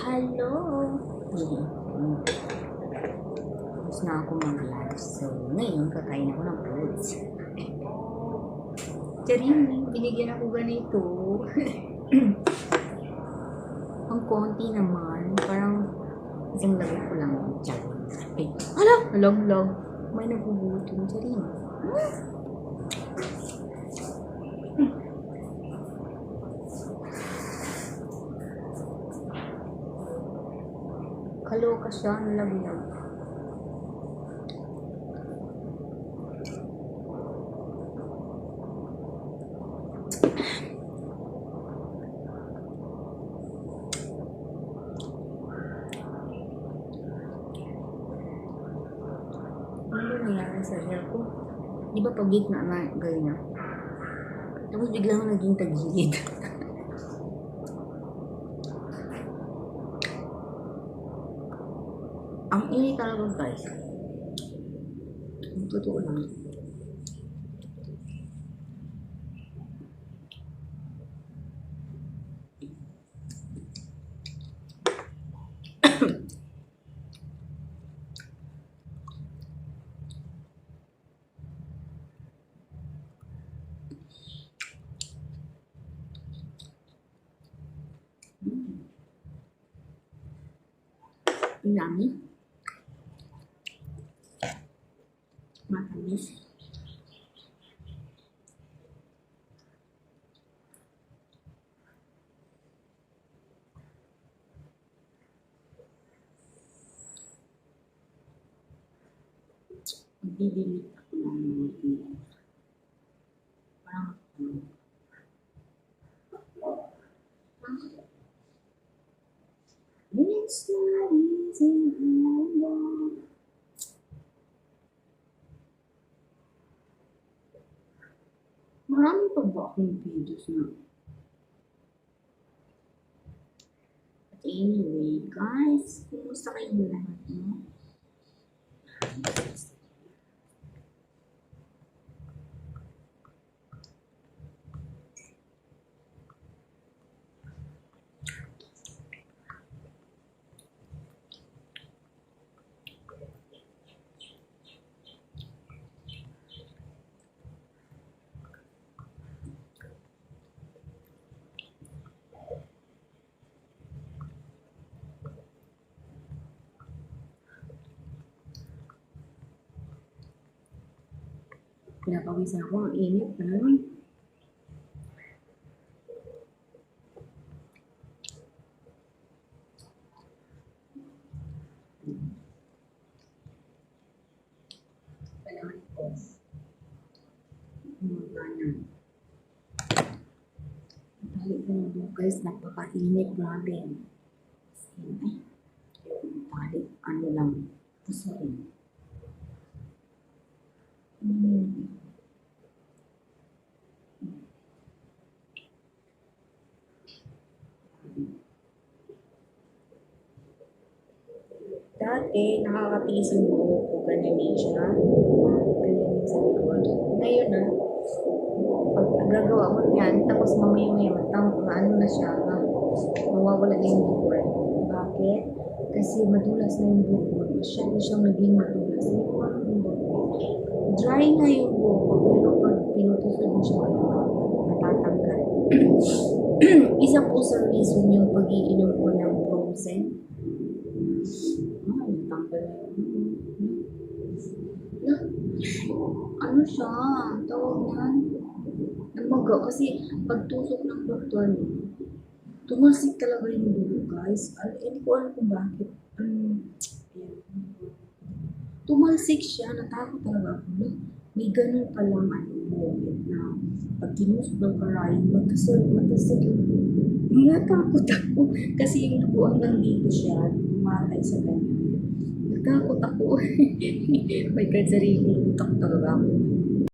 Hello! Tapos na ako mag-live. So, ngayon, kakain ako ng fruits. Charing, binigyan ako ganito. Ang konti naman. Parang isang lagay ko lang. Charing. Ay, hala! Long. May nagugutom. Charing. Kaloka siya, nalaglag. Ano nangyari sa hair ko? Di ba pag gitna na ganyan? Tapos biglang naging tagilid. Ang init talaga guys. Ang totoo lang. Yummy. Matamis. Bibili ako ng parang it's not easy. Marami pa ba akong videos na? But anyway, guys, kumusta kayong lahat, no? Pinapawisan ako, ang init na. Kailangan ko. Ganyan. Balik ko na guys, napaka-init, grabe. Balik, ano lang, puso rin. Dati, nakakatiis yung buhok ko, ganyan siya. Ganyan sa likod. Ngayon na, pag gagawa mo yan, tapos mamaya ano na siya, mawawala na yung buhok. Bakit? Kasi madulas na yung buhok ko. Masyado siyang naging madulas. Dry na yung buhok ko, pero pag pinutusod mo siya, natatanggal. Isa po sa reason yung pag-iinom ko ng frozen. Ano siya? Tawag yan? Namaga. Kasi pagtusok ng doktor, tumalsik talaga yung dugo, guys. Hindi ko alam kung bakit. Tumalsik siya. Natakot talaga ako. May ganun palang moment na pag tinusok ng karayin, matasag yung natakot ako. Kasi yung dugo hanggang dito siya, matay sa ganyan. Natakot ako. May kansariling utak talaga ako.